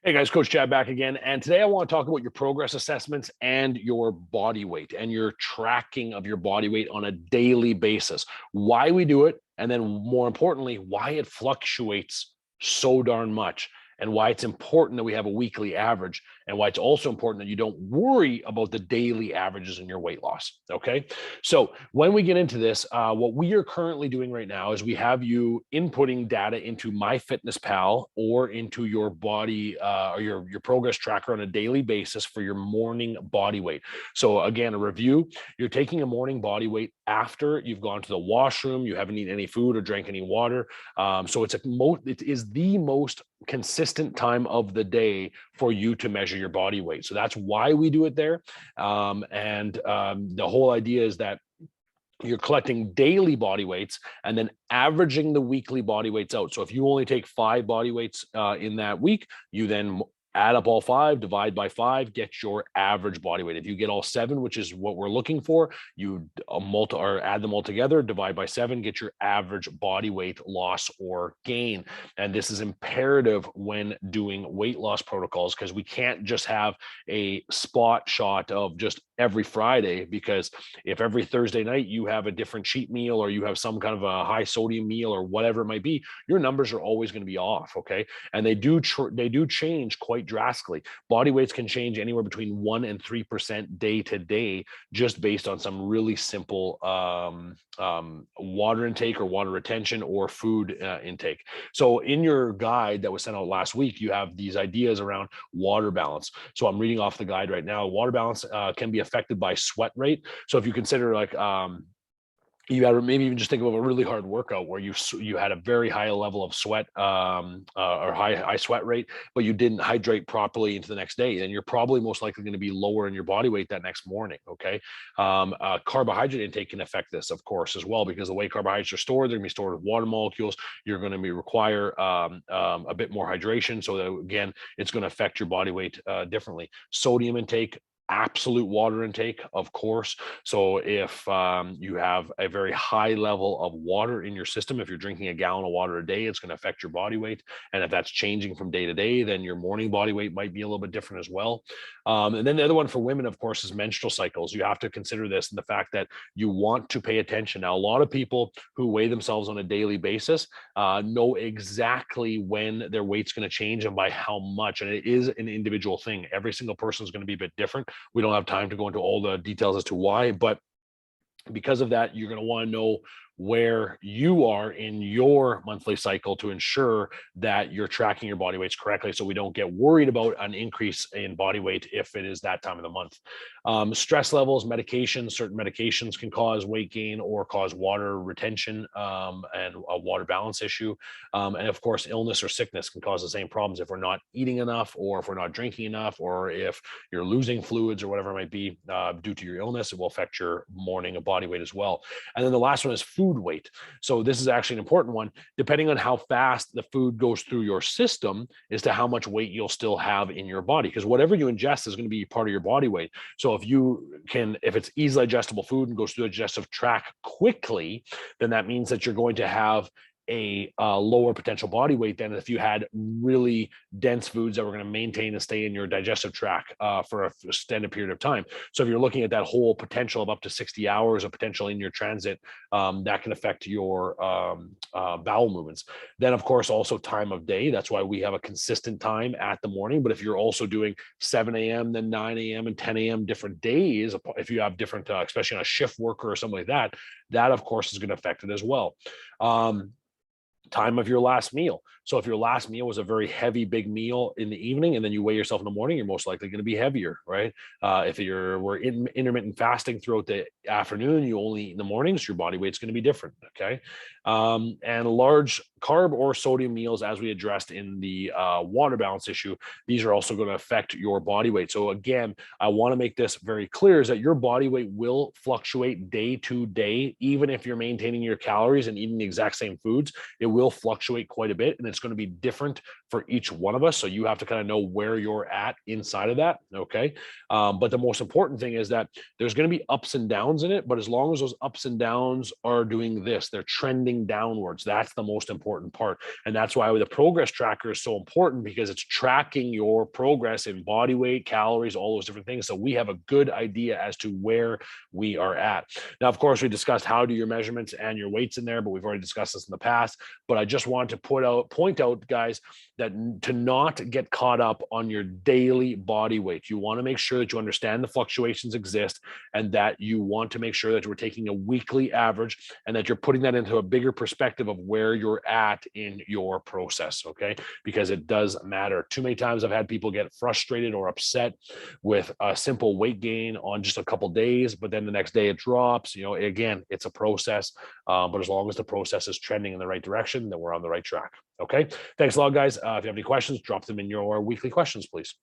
Hey guys, Coach Chad back again. And today I want to talk about your progress assessments and your body weight and your tracking of your body weight on a daily basis. Why we do it, and then more importantly, why it fluctuates so darn much, and why it's important that we have a weekly average, and why it's also important that you don't worry about the daily averages in your weight loss. Okay. So when we get into this, what we are currently doing right now is we have you inputting data into MyFitnessPal or into your body or your progress tracker on a daily basis for your morning body weight. So again, a review: you're taking a morning body weight after you've gone to the washroom, you haven't eaten any food or drank any water. So it is the most consistent time of the day for you to measure your body weight. So that's why we do it there. The whole idea is that you're collecting daily body weights and then averaging the weekly body weights out. So if you only take 5 body weights in that week, you then add up all 5, divide by 5, get your average body weight. If you get all 7, which is what we're looking for, you add them all together, divide by 7, get your average body weight loss or gain. And this is imperative when doing weight loss protocols, because we can't just have a spot shot of just every Friday, because if every Thursday night you have a different cheat meal or you have some kind of a high sodium meal or whatever it might be, your numbers are always going to be off. Okay. And they do change quite drastically. Body weights can change anywhere between 1% and 3% day to day, just based on some really simple water intake or water retention or food intake. So in your guide that was sent out last week, you have these ideas around water balance. So I'm reading off the guide right now. Water balance can be affected by sweat rate. So if you consider like you got to maybe even just think of a really hard workout where you had a very high level of sweat or high sweat rate, but you didn't hydrate properly into the next day, then you're probably most likely going to be lower in your body weight that next morning. Okay. Carbohydrate intake can affect this, of course, as well, because the way carbohydrates are stored, they're going to be stored with water molecules. You're going to require a bit more hydration. So that, again, it's going to affect your body weight differently. Sodium intake, absolute water intake, of course. So if you have a very high level of water in your system, if you're drinking a gallon of water a day, it's going to affect your body weight. And if that's changing from day to day, then your morning body weight might be a little bit different as well. And then the other one for women, of course, is menstrual cycles. You have to consider this, and the fact that you want to pay attention. Now, a lot of people who weigh themselves on a daily basis know exactly when their weight's going to change and by how much. And it is an individual thing. Every single person is going to be a bit different. We don't have time to go into all the details as to why, but because of that, you're going to want to know where you are in your monthly cycle to ensure that you're tracking your body weights correctly, so we don't get worried about an increase in body weight if it is that time of the month. Stress levels, medications, certain medications can cause weight gain or cause water retention and a water balance issue. And of course, illness or sickness can cause the same problems if we're not eating enough, or if we're not drinking enough, or if you're losing fluids or whatever it might be due to your illness. It will affect your morning body weight as well. And then the last one is food weight. So this is actually an important one. Depending on how fast the food goes through your system as to how much weight you'll still have in your body, because whatever you ingest is going to be part of your body weight. So if it's easily digestible food and goes through the digestive tract quickly, then that means that you're going to have a lower potential body weight than if you had really dense foods that were going to maintain and stay in your digestive tract for an extended period of time. So if you're looking at that whole potential of up to 60 hours of potential in your transit, that can affect your bowel movements. Then, of course, also time of day. That's why we have a consistent time at the morning. But if you're also doing 7 a.m., then 9 a.m. and 10 a.m. different days, if you have different, especially on a shift worker or something like that, that, of course, is going to affect it as well. Time of your last meal. So if your last meal was a very heavy, big meal in the evening, and then you weigh yourself in the morning, you're most likely going to be heavier, right? If we're in intermittent fasting throughout the afternoon, you only eat in the mornings, your body weight's going to be different, okay? And large carb or sodium meals, as we addressed in the water balance issue, these are also going to affect your body weight. So again, I want to make this very clear, is that your body weight will fluctuate day to day. Even if you're maintaining your calories and eating the exact same foods, it will fluctuate quite a bit, and it's going to be different for each one of us. So you have to kind of know where you're at inside of that. Okay. But the most important thing is that there's going to be ups and downs in it. But as long as those ups and downs are doing this, they're trending downwards. That's the most important part. And that's why the progress tracker is so important, because it's tracking your progress in body weight, calories, all those different things. So we have a good idea as to where we are at. Now, of course, we discussed how do your measurements and your weights in there, but we've already discussed this in the past. But I just want to point out, guys, that to not get caught up on your daily body weight. You want to make sure that you understand the fluctuations exist, and that you want to make sure that we're taking a weekly average and that you're putting that into a bigger perspective of where you're at in your process, okay? Because it does matter. Too many times I've had people get frustrated or upset with a simple weight gain on just a couple days, but then the next day it drops. You know, again, it's a process, but as long as the process is trending in the right direction, then we're on the right track. Okay. Thanks a lot, guys. If you have any questions, drop them in your weekly questions, please.